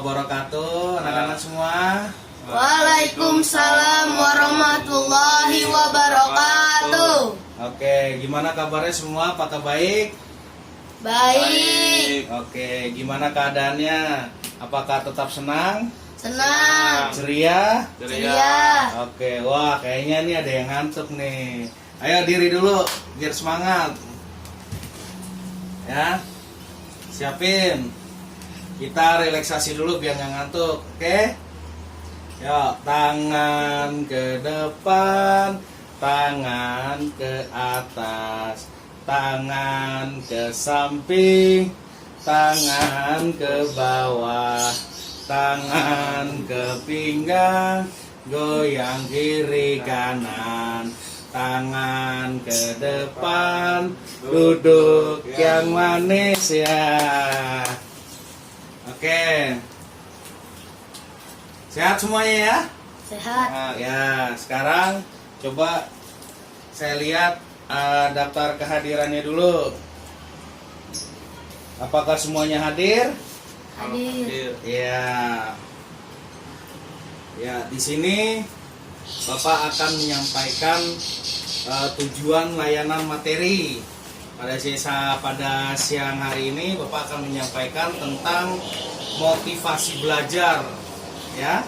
wabarakatuh, anak-anak semua. Waalaikumsalam warahmatullahi wabarakatuh. Oke, gimana kabarnya semua? Apakah baik? Baik. Oke, gimana keadaannya? Apakah tetap senang? Senang. Ceria? Ceria. Oke, wah kayaknya nih ada yang ngantuk nih. Ayo diri dulu, biar semangat. Ya, siapin. Kita relaksasi dulu biar nggak ngantuk, oke? Yuk, tangan ke depan, tangan ke atas, tangan ke samping, tangan ke bawah, tangan ke pinggang, goyang kiri kanan, tangan ke depan, duduk yang manis ya. Oke. Sehat semuanya ya? Sehat. Nah, ya, sekarang coba saya lihat daftar kehadirannya dulu. Apakah semuanya hadir? Hadir. Ya. Ya, di sini Bapak akan menyampaikan tujuan layanan materi. Pada siang hari ini Bapak akan menyampaikan tentang motivasi belajar. Ya,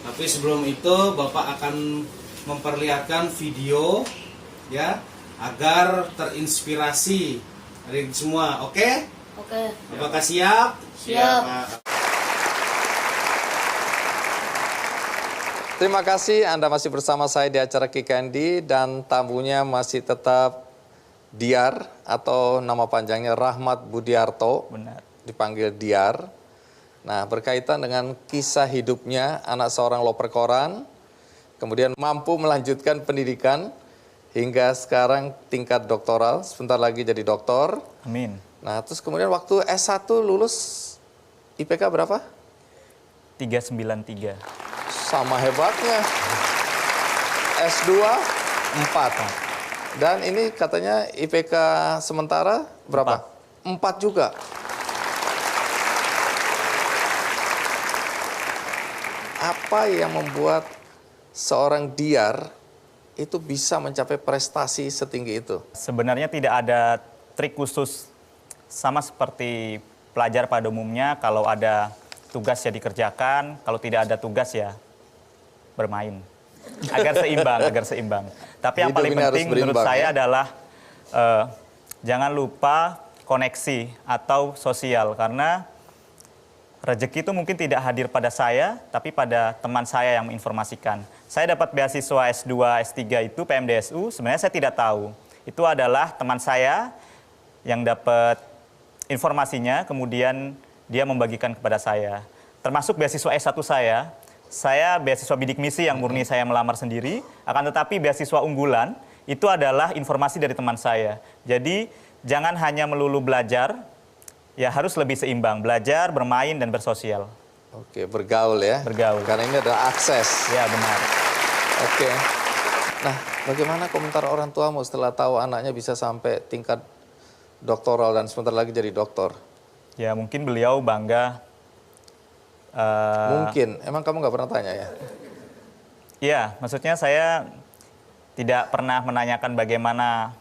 tapi sebelum itu Bapak akan memperlihatkan video ya agar terinspirasi dari semua. Oke? Oke. Apakah siap? Siap. Terima kasih Anda masih bersama saya di acara Kikandi dan tamunya masih tetap Diar atau nama panjangnya Rahmat Budiarto. Benar. Dipanggil Diar. Nah, berkaitan dengan kisah hidupnya, anak seorang loper koran, kemudian mampu melanjutkan pendidikan hingga sekarang tingkat doktoral, sebentar lagi jadi doktor. Amin. Nah, terus kemudian waktu S1 lulus IPK berapa? 393. Sama hebatnya. S2 4. Dan ini katanya IPK sementara berapa? 4 juga. Apa yang membuat seorang Diar itu bisa mencapai prestasi setinggi itu? Sebenarnya tidak ada trik khusus, sama seperti pelajar pada umumnya. Kalau ada tugas ya dikerjakan, kalau tidak ada tugas ya bermain. Agar seimbang. Tapi yang Hidup paling ini harus penting menurut berimbang, saya ya? adalah jangan lupa koneksi atau sosial, karena rezeki itu mungkin tidak hadir pada saya, tapi pada teman saya yang menginformasikan. Saya dapat beasiswa S2, S3 itu PMDSU, sebenarnya saya tidak tahu. Itu adalah teman saya yang dapat informasinya, kemudian dia membagikan kepada saya. Termasuk beasiswa S1 saya beasiswa bidik misi yang murni saya melamar sendiri, akan tetapi beasiswa unggulan itu adalah informasi dari teman saya. Jadi jangan hanya melulu belajar, ya harus lebih seimbang, belajar, bermain, dan bersosial. Oke, bergaul ya. Bergaul. Karena ini adalah akses. Ya, benar. Oke. Nah, bagaimana komentar orang tuamu setelah tahu anaknya bisa sampai tingkat doktoral dan sebentar lagi jadi doktor? Ya, mungkin beliau bangga. Mungkin. Emang kamu nggak pernah tanya ya? Iya, maksudnya saya tidak pernah menanyakan bagaimana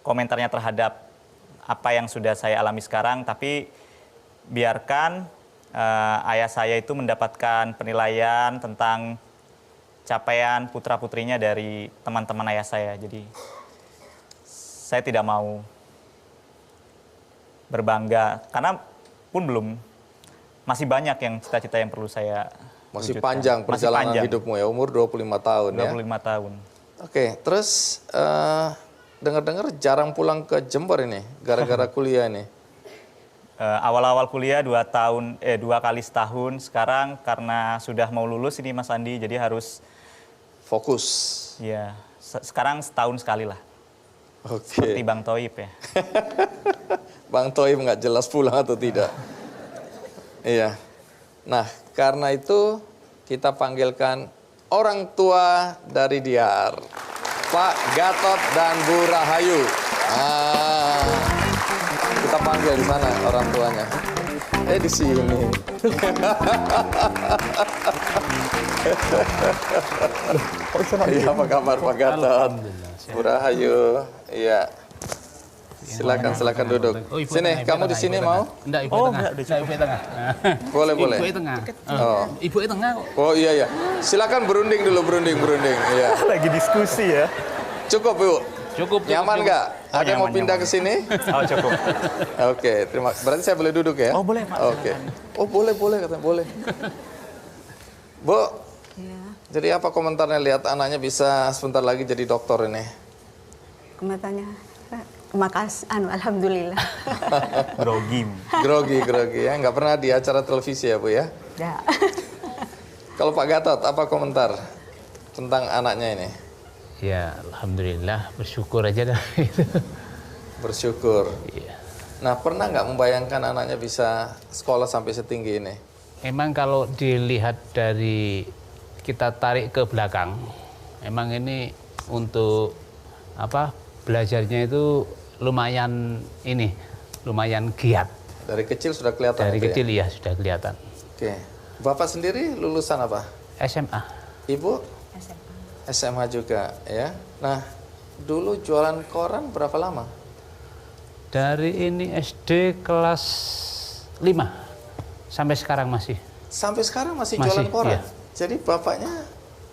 komentarnya terhadap apa yang sudah saya alami sekarang, tapi biarkan ayah saya itu mendapatkan penilaian tentang capaian putra-putrinya dari teman-teman ayah saya. Jadi saya tidak mau berbangga, karena pun masih banyak yang cita-cita yang perlu saya Masih wujudkan. panjang perjalanan Masih panjang. hidupmu ya, umur 25 tahun 25 tahun. Oke, terus dengar-dengar jarang pulang ke Jember ini, gara-gara kuliah ini. Awal-awal kuliah 2 kali setahun. Sekarang karena sudah mau lulus ini Mas Andi, jadi harus Fokus. ya sekarang setahun sekali lah. Oke. Seperti Bang Toib ya. Bang Toib nggak jelas pulang atau tidak. Iya. Nah, karena itu kita panggilkan orang tua dari Diar, Pak Gatot dan Bu Rahayu. Kita panggil di mana orang tuanya? Di sini. Iya, apa kabar Pak Gatot? Bu Rahayu. Iya. Silakan duduk. Sini, kamu di sini mau? Enggak, ibu tengah. Enggak, ibu tengah. Boleh. Ibu tengah. Oh. Ibu tengah kok. Oh iya. Silakan berunding dulu, berunding. Iya. Lagi diskusi ya. Cukup, Bu. Cukup. Nyaman nggak? Ada yang mau nyaman, pindah nyaman. ke sini? Oh cukup. Oke, berarti saya boleh duduk ya? Oh boleh Pak. Oke. Oh boleh katanya boleh. Bu, Ya, jadi apa komentarnya lihat anaknya bisa sebentar lagi jadi dokter ini? komentarnya makasih, alhamdulillah. Grogi. Grogi ya, nggak pernah di acara televisi ya Bu ya? Ya. Kalau Pak Gatot, apa komentar tentang anaknya ini? Ya, alhamdulillah, bersyukur aja dah. Bersyukur. Iya. Nah, pernah nggak membayangkan anaknya bisa sekolah sampai setinggi ini? Emang kalau dilihat dari kita tarik ke belakang, emang ini untuk belajarnya itu lumayan giat. Dari kecil sudah kelihatan Dari itu kecil ya? ya sudah kelihatan. Oke. Bapak sendiri lulusan apa? SMA. Ibu? SMA juga ya. Nah, dulu jualan koran berapa lama? Dari ini SD kelas 5 sampai sekarang masih. Sampai sekarang masih Masih, jualan koran? iya. Jadi bapaknya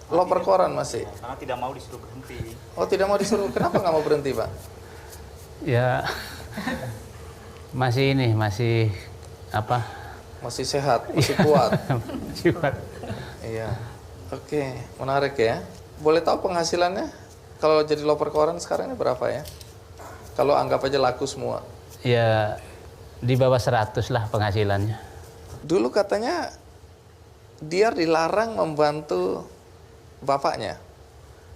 loper koran masih? Karena tidak mau disuruh berhenti. Oh, tidak mau disuruh. Kenapa nggak mau berhenti, Pak? Ya masih Masih sehat, masih kuat. masih kuat. Iya. Oke, menarik ya. Boleh tahu penghasilannya? Kalau jadi loper koran sekarang ini berapa ya? Kalau anggap aja laku semua. Ya di bawah 100 lah penghasilannya. Dulu katanya dia dilarang membantu bapaknya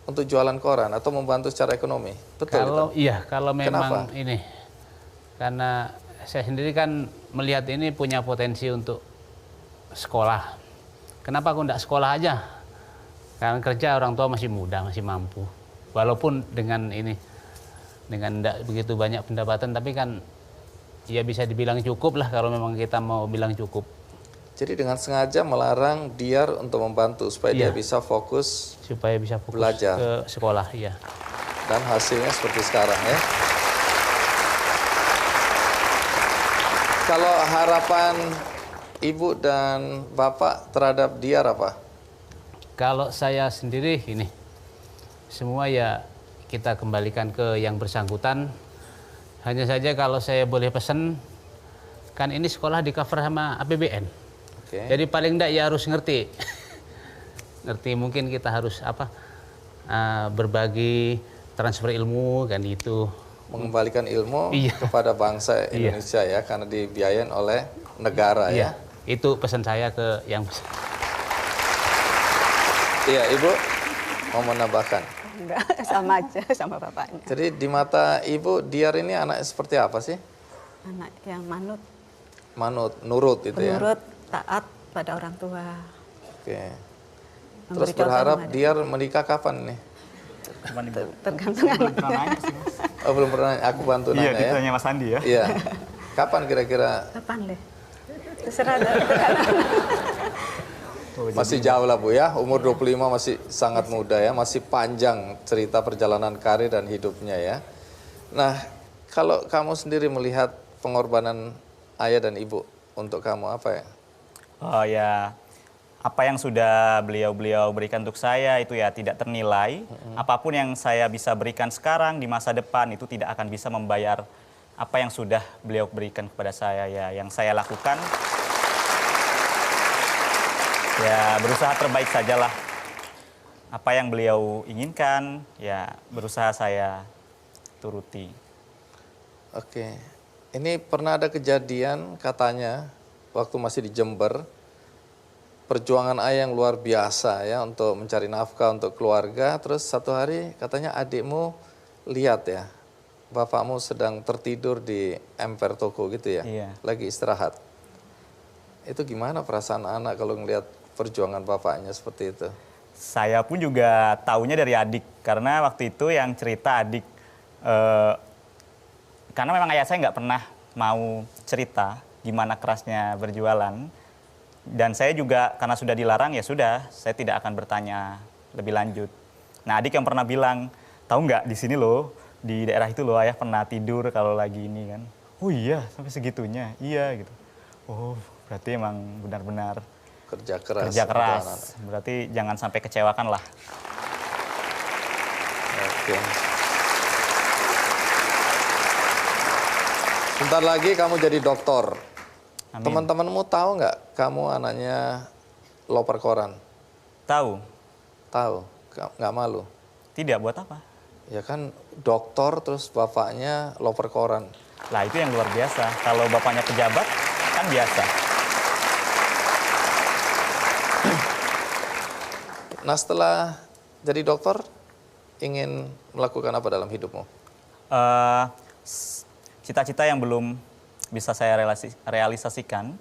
untuk jualan koran atau membantu secara ekonomi. Betul Kalau gitu? iya, kalau Kenapa? memang ini karena saya sendiri kan melihat ini punya potensi untuk sekolah. Kenapa aku enggak sekolah aja? Karena kerja orang tua masih muda, masih mampu. Walaupun dengan enggak begitu banyak pendapatan, tapi kan ya bisa dibilang cukup lah kalau memang kita mau bilang cukup. Jadi dengan sengaja melarang Diar untuk membantu supaya dia Iya. bisa fokus Supaya bisa fokus Belajar. ke sekolah, ya. dan hasilnya seperti sekarang ya. Kalau harapan Ibu dan Bapak terhadap Diar apa? Kalau saya sendiri ini, semua ya kita kembalikan ke yang bersangkutan. Hanya saja kalau saya boleh pesan, kan ini sekolah di cover sama APBN. Oke. Jadi paling enggak ya harus ngerti. Ngerti mungkin kita harus berbagi transfer ilmu kan itu. Mengembalikan ilmu Iya. kepada bangsa Iya. Indonesia ya, karena dibiayain oleh negara ya. Iya, itu pesan saya ke yang Iya, Ibu mau menambahkan. Enggak, sama aja sama bapaknya. Jadi di mata Ibu, Diar ini anak seperti apa sih? Anak yang manut, Manut, nurut itu ya. penurut, taat pada orang tua. Oke. Memberi Terus contoh berharap yang ada. Diar menikah kapan nih? Tergantung anak. Oh, belum pernah, aku bantu Iya, nanya ya. ditanya Mas Andi ya. Iya. Kapan kira-kira? Kapan deh? Terserah anak. Masih jauh lah Bu ya, umur 25 masih sangat muda ya, masih panjang cerita perjalanan karir dan hidupnya ya. Nah, kalau kamu sendiri melihat pengorbanan ayah dan ibu untuk kamu apa ya? Oh ya, apa yang sudah beliau-beliau berikan untuk saya itu ya tidak ternilai. Apapun yang saya bisa berikan sekarang di masa depan itu tidak akan bisa membayar apa yang sudah beliau berikan kepada saya ya. Yang saya lakukan ya berusaha terbaik sajalah. Apa yang beliau inginkan ya berusaha saya turuti. Oke, ini pernah ada kejadian katanya waktu masih di Jember, perjuangan ayah yang luar biasa ya untuk mencari nafkah untuk keluarga. Terus satu hari katanya adikmu lihat ya, bapakmu sedang tertidur di emper toko gitu ya, Iya. lagi istirahat. Itu gimana perasaan anak kalau ngelihat perjuangan bapaknya seperti itu? Saya pun juga taunya dari adik, karena waktu itu yang cerita adik, karena memang ayah saya nggak pernah mau cerita gimana kerasnya berjualan. Dan saya juga karena sudah dilarang ya sudah, saya tidak akan bertanya lebih lanjut. Nah adik yang pernah bilang, tahu nggak di sini loh, di daerah itu loh ayah pernah tidur kalau lagi ini kan. Oh iya sampai segitunya, iya gitu. Oh berarti emang benar-benar Kerja keras. kerja untuk keras. anak-anak. Berarti jangan sampai kecewakan lah. Oke. Sebentar lagi kamu jadi dokter. Amin. Teman-temanmu tahu nggak kamu anaknya loper koran? Tahu? Tahu? Nggak malu? Tidak, buat apa? Ya kan dokter terus bapaknya loper koran. Lah itu yang luar biasa. Kalau bapaknya pejabat kan biasa. Nah setelah jadi dokter, ingin melakukan apa dalam hidupmu? Eh, Cita-cita yang belum bisa saya realisasikan.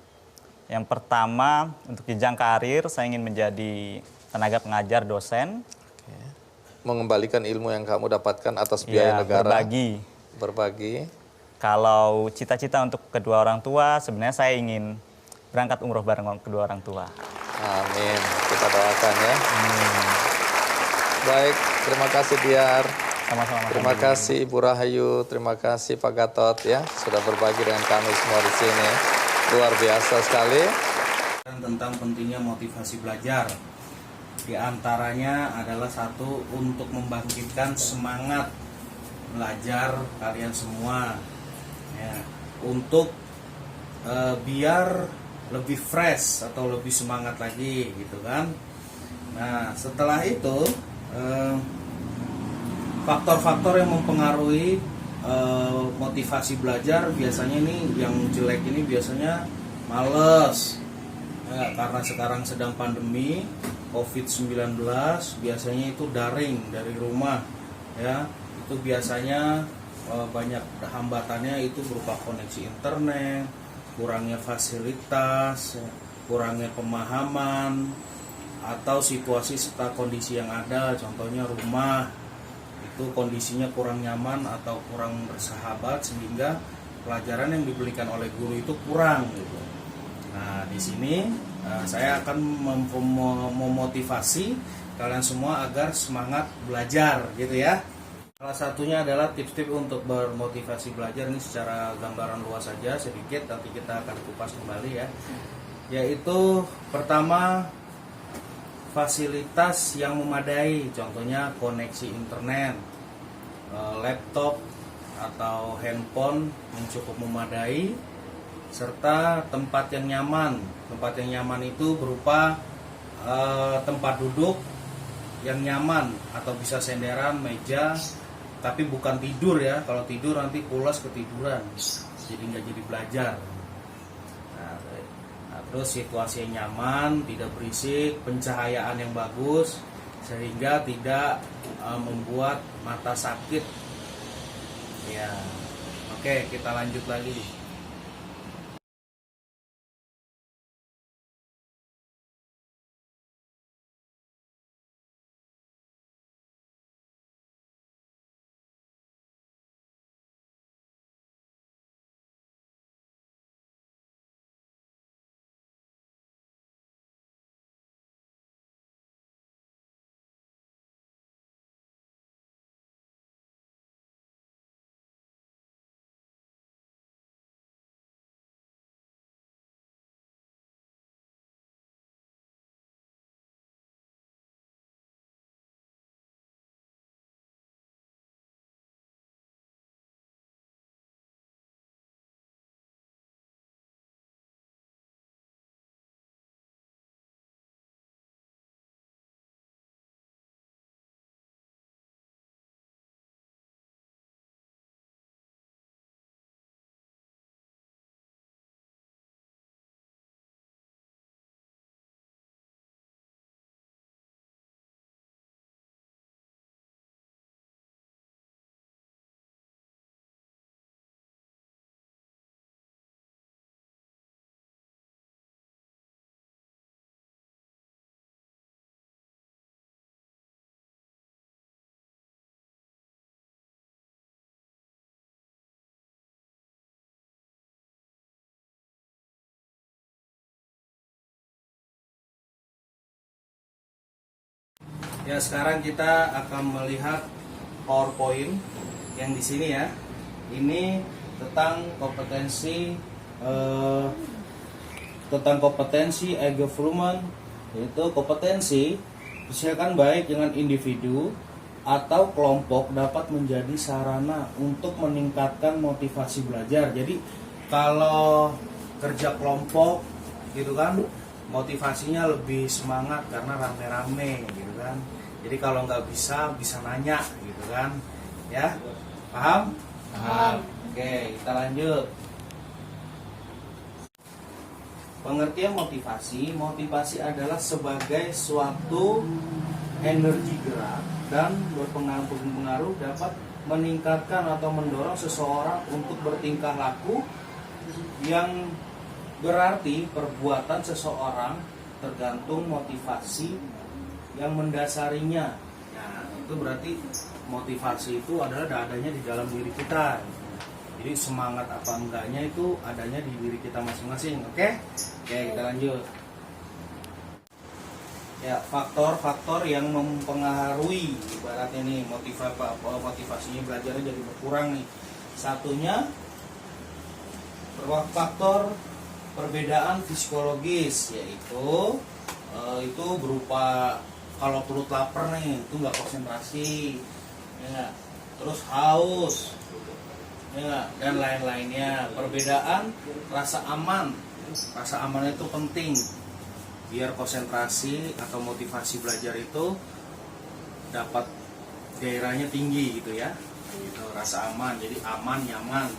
Yang pertama, untuk jenjang karir, saya ingin menjadi tenaga pengajar, dosen. Oke. Mengembalikan ilmu yang kamu dapatkan atas biaya Ya, negara. berbagi. Kalau cita-cita untuk kedua orang tua, sebenarnya saya ingin berangkat umroh bareng kedua orang tua. Amin. Kita doakan ya. Baik, terima kasih Diar. Sama-sama. Mas Terima Andi. kasih Ibu Rahayu, terima kasih Pak Gatot ya sudah berbagi dengan kami semua di sini. Luar biasa sekali. Tentang pentingnya motivasi belajar. Di antaranya adalah satu, untuk membangkitkan semangat belajar kalian semua. Ya, untuk biar lebih fresh atau lebih semangat lagi gitu kan. Nah, setelah itu faktor-faktor yang mempengaruhi motivasi belajar biasanya ini, yang jelek ini biasanya males ya, karena sekarang sedang pandemi COVID-19, biasanya itu daring dari rumah ya, itu biasanya banyak hambatannya itu berupa koneksi internet, kurangnya fasilitas, kurangnya pemahaman atau situasi serta kondisi yang ada, contohnya rumah itu kondisinya kurang nyaman atau kurang bersahabat sehingga pelajaran yang diberikan oleh guru itu kurang gitu. Nah, di sini saya akan memotivasi kalian semua agar semangat belajar gitu ya. Salah satunya adalah tips-tips untuk bermotivasi belajar, ini secara gambaran luas saja sedikit, nanti kita akan kupas kembali ya. Yaitu pertama, fasilitas yang memadai, contohnya koneksi internet, laptop atau handphone yang cukup memadai, serta tempat yang nyaman. Tempat yang nyaman itu berupa tempat duduk yang nyaman atau bisa senderan, meja, tapi bukan tidur ya. Kalau tidur nanti pulas ketiduran, jadi nggak jadi belajar. Terus situasi yang nyaman, tidak berisik, pencahayaan yang bagus, sehingga tidak membuat mata sakit. Ya, oke, kita lanjut lagi. Ya, sekarang kita akan melihat PowerPoint yang di sini ya. Ini tentang kompetensi e-government, yaitu kompetensi misalkan baik dengan individu atau kelompok dapat menjadi sarana untuk meningkatkan motivasi belajar. Jadi kalau kerja kelompok gitu kan, motivasinya lebih semangat karena rame-rame gitu kan. Jadi kalau nggak bisa nanya gitu kan, ya paham? Paham. Oke, kita lanjut. Pengertian motivasi adalah sebagai suatu energi gerak dan berpengaruh dapat meningkatkan atau mendorong seseorang untuk bertingkah laku, yang berarti perbuatan seseorang tergantung motivasi yang mendasarinya. Nah, itu berarti motivasi itu adalah adanya di dalam diri kita. Jadi semangat apa enggaknya itu adanya di diri kita masing-masing. Oke, kita lanjut. Ya, faktor-faktor yang mempengaruhi ibaratnya nih motivasinya belajarnya jadi berkurang nih. Satunya faktor perbedaan psikologis, yaitu itu berupa kalau perut lapar nih itu nggak konsentrasi, ya, terus haus, ya, dan lain-lainnya. Perbedaan rasa aman itu penting biar konsentrasi atau motivasi belajar itu dapat gairahnya tinggi gitu ya. Gitu, rasa aman, jadi aman, nyaman.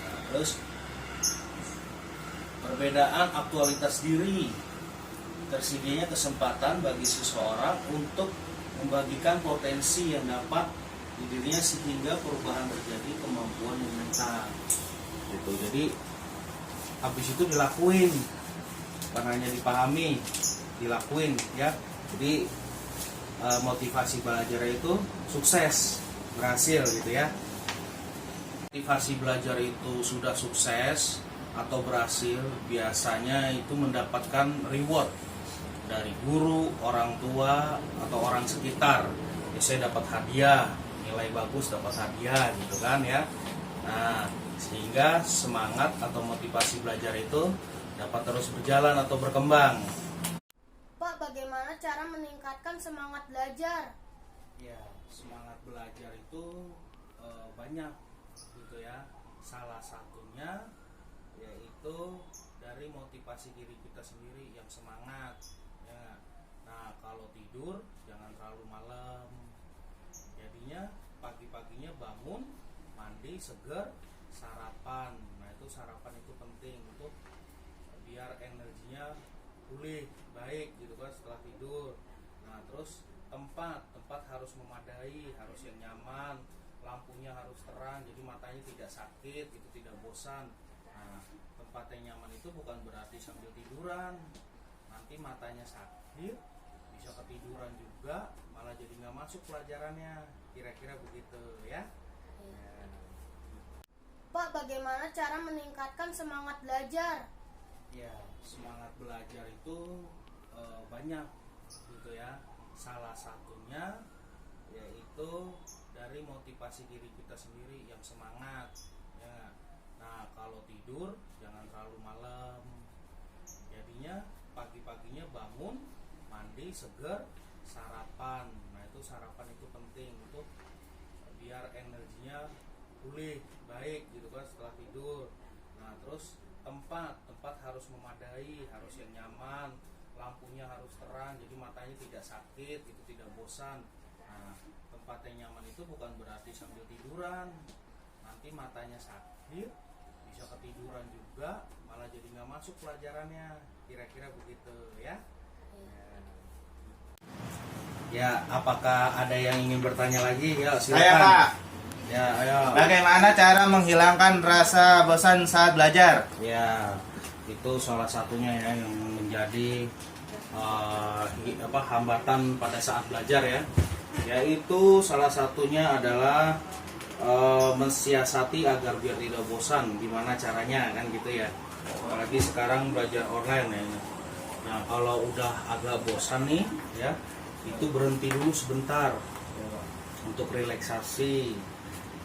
Nah, terus perbedaan aktualitas diri, tersedianya kesempatan bagi seseorang untuk membagikan potensi yang dapat di dirinya sehingga perubahan terjadi, kemampuan yang mental. Gitu. Jadi habis itu dilakuin, bukan hanya dipahami, dilakuin ya. Jadi motivasi belajar itu sukses, berhasil gitu ya. Motivasi belajar itu sudah sukses atau berhasil, biasanya itu mendapatkan reward dari guru, orang tua, atau orang sekitar. Biasanya dapat hadiah, nilai bagus dapat hadiah gitu kan ya. Nah, sehingga semangat atau motivasi belajar itu dapat terus berjalan atau berkembang. Pak, bagaimana cara meningkatkan semangat belajar? Ya, semangat belajar itu banyak gitu ya. Salah satunya yaitu dari motivasi diri kita sendiri yang semangat ya. Nah, kalau tidur jangan terlalu malam, jadinya pagi-paginya bangun, mandi, seger, sarapan. Nah, itu sarapan itu penting untuk biar energinya pulih baik gitu kan setelah tidur. Nah, terus tempat harus memadai, harus yang nyaman, lampunya harus terang, jadi matanya tidak sakit, itu tidak bosan. Nah, tempat yang nyaman itu bukan berarti sambil tiduran nanti matanya sakit, bisa ketiduran juga, malah jadi nggak masuk pelajarannya. Kira-kira begitu ya. Pak, bagaimana cara meningkatkan semangat belajar? Ya, semangat belajar itu banyak gitu ya. Salah satunya yaitu dari motivasi diri kita sendiri yang semangat ya. Nah, kalau tidur jangan terlalu malam, jadinya pagi-paginya bangun, mandi, seger, sarapan. Nah, itu sarapan itu penting untuk biar energinya pulih baik gitu kan setelah tidur. Nah, terus tempat harus memadai, harus yang nyaman, lampunya harus terang, jadi matanya tidak sakit, itu tidak bosan. Nah, tempat yang nyaman itu bukan berarti sambil tiduran nanti matanya sakit, bisa ketiduran juga, malah jadi nggak masuk pelajarannya. Kira-kira begitu ya. Ya, apakah ada yang ingin bertanya lagi? Ya, silakan. Saya, Pak. Ya, ayo. Bagaimana cara menghilangkan rasa bosan saat belajar? Ya, itu salah satunya ya yang menjadi hambatan pada saat belajar ya. Yaitu salah satunya adalah mensiasati agar biar tidak bosan. Gimana caranya kan gitu ya. Apalagi sekarang belajar online ya. Nah, kalau udah agak bosan nih ya, itu berhenti dulu sebentar untuk relaksasi,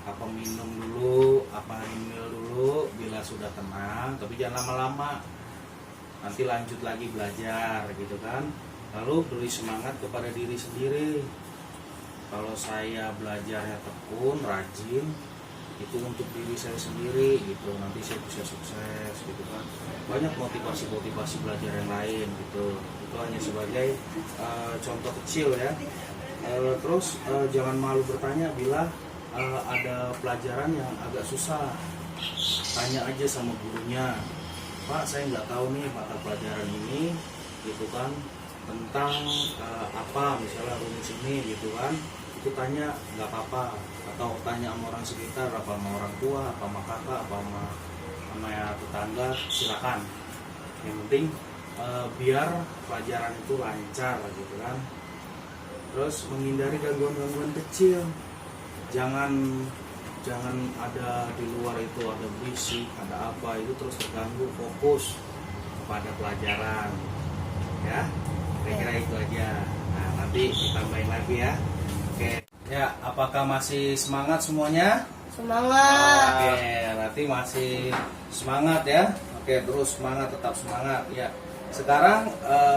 apa minum dulu, apa ngemil dulu bila sudah tenang, tapi jangan lama-lama, nanti lanjut lagi belajar gitu kan. Lalu beri semangat kepada diri sendiri, kalau saya belajarnya tekun, rajin, itu untuk diri saya sendiri gitu, nanti saya bisa sukses gitu kan. Banyak motivasi belajar yang lain gitu, itu hanya sebagai contoh kecil ya. Terus jangan malu bertanya bila ada pelajaran yang agak susah, tanya aja sama gurunya, Pak saya nggak tahu nih mata pelajaran ini gitu kan, tentang apa misalnya rumus ini gitu kan, itu tanya nggak apa-apa, atau tanya sama orang sekitar, apa sama orang tua, apa sama kakak, apa sama ya tetangga, silakan. Yang penting biar pelajaran itu lancar gitu kan. Terus menghindari gangguan-gangguan kecil, jangan ada di luar itu ada berisik, ada apa, itu terus terganggu fokus kepada pelajaran ya. Kira-kira itu aja. Nah nanti ditambahin lagi ya. Oke. Ya, apakah masih semangat semuanya? Semangat. Oke, berarti masih semangat ya. Oke, terus semangat, tetap semangat ya. Sekarang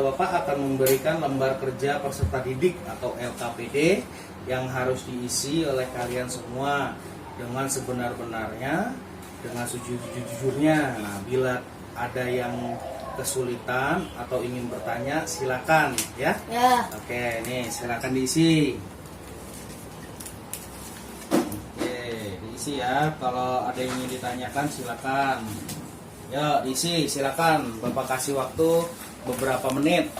Bapak akan memberikan lembar kerja peserta didik atau LKPD yang harus diisi oleh kalian semua dengan sebenar-benarnya, dengan sejujur-jujurnya. Nah, bila ada yang kesulitan atau ingin bertanya, silakan ya. Ya. Oke, nih silakan diisi. Diisi ya, kalau ada yang ingin ditanyakan silakan. Ya, diisi silakan. Bapak kasih waktu beberapa menit.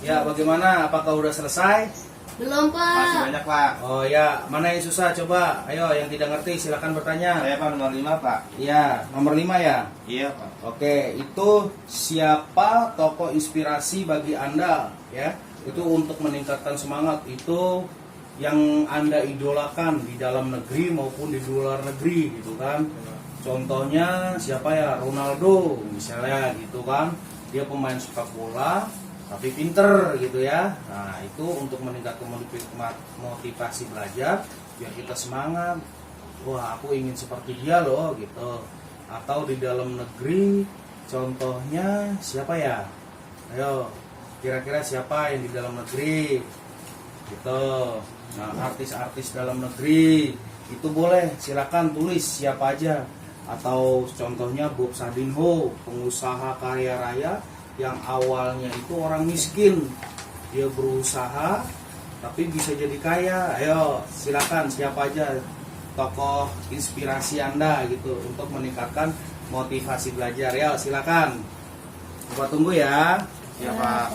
Ya, bagaimana? Apakah udah selesai? Belum, Masih Pak. banyak Pak. Oh ya, mana yang susah coba? Ayo, yang tidak ngerti silakan bertanya. Saya Pak nomor 5 Pak. Iya, nomor 5 ya. Iya Pak. Oke, itu siapa tokoh inspirasi bagi Anda ya? Itu untuk meningkatkan semangat, itu yang Anda idolakan di dalam negeri maupun di luar negeri gitu kan. Contohnya siapa ya? Ronaldo misalnya gitu kan. Dia pemain sepak bola tapi pinter gitu ya. Nah, itu untuk meningkatkan motivasi belajar biar kita semangat. Wah, aku ingin seperti dia loh gitu. Atau di dalam negeri contohnya siapa ya? Ayo, kira-kira siapa yang di dalam negeri gitu. Nah, artis-artis dalam negeri itu boleh silakan tulis siapa aja. Atau contohnya Bob Sadinho, pengusaha kaya raya yang awalnya itu orang miskin, dia berusaha tapi bisa jadi kaya. Ayo silakan siapa aja tokoh inspirasi Anda gitu untuk meningkatkan motivasi belajar. Ya silakan. Bapak tunggu ya. Iya Pak.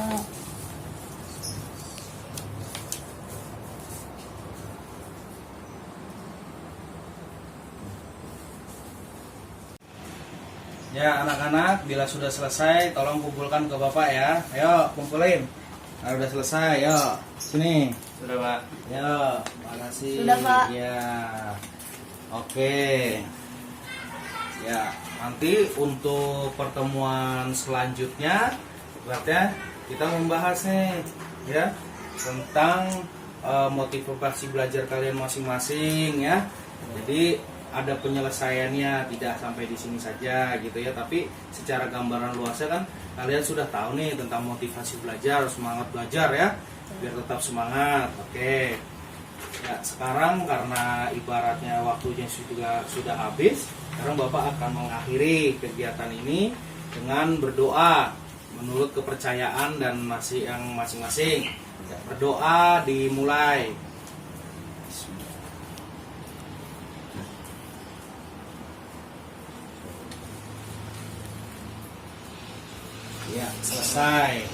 Ya anak-anak, bila sudah selesai tolong kumpulkan ke Bapak ya. Ayo kumpulin. Nah, udah selesai, yo. Sini. Sudah Pak. Ya, makasih. Sudah, Pak. Ya. Oke. Ya, nanti untuk pertemuan selanjutnya berarti kita membahas nih ya tentang motivasi belajar kalian masing-masing ya. Jadi ada penyelesaiannya, tidak sampai di sini saja gitu ya, tapi secara gambaran luasnya kan kalian sudah tahu nih tentang motivasi belajar, semangat belajar ya, biar tetap semangat. Oke. Ya, sekarang karena ibaratnya waktunya sudah habis, sekarang Bapak akan mengakhiri kegiatan ini dengan berdoa menurut kepercayaan dan masing-masing. Ya, berdoa dimulai. Ya, selesai.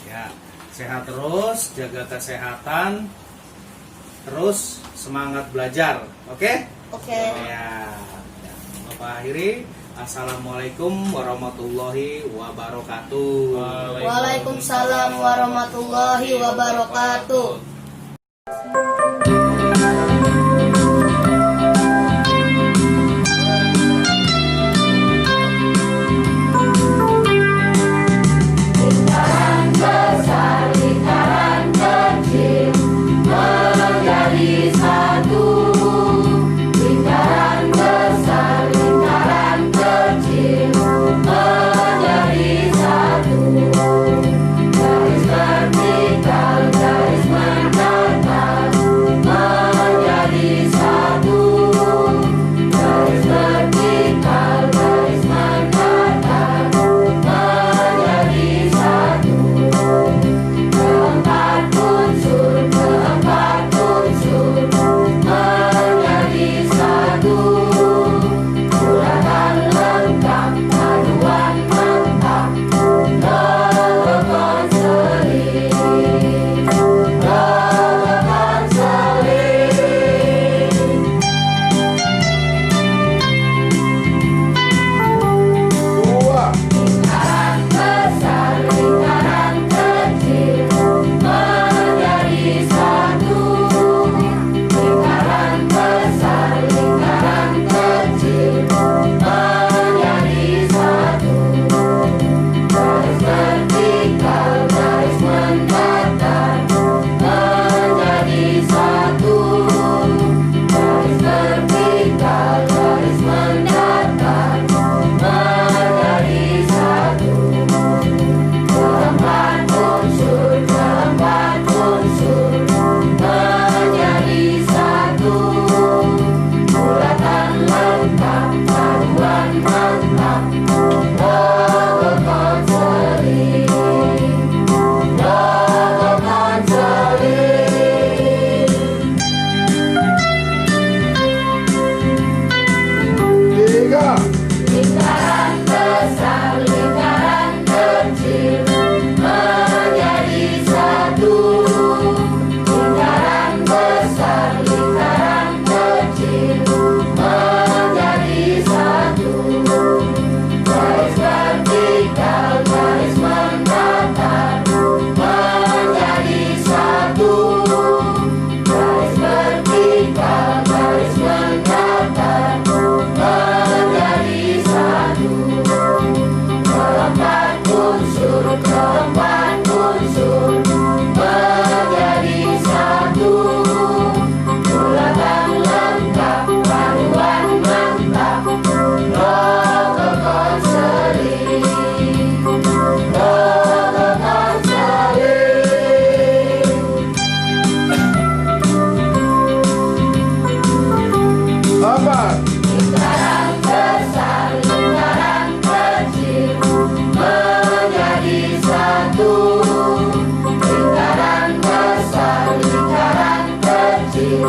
Ya, sehat terus, jaga kesehatan, terus semangat belajar. Oke? Oke. Ya, Bapak akhiri. Assalamualaikum warahmatullahi wabarakatuh. Waalaikumsalam warahmatullahi wabarakatuh.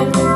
Thank you.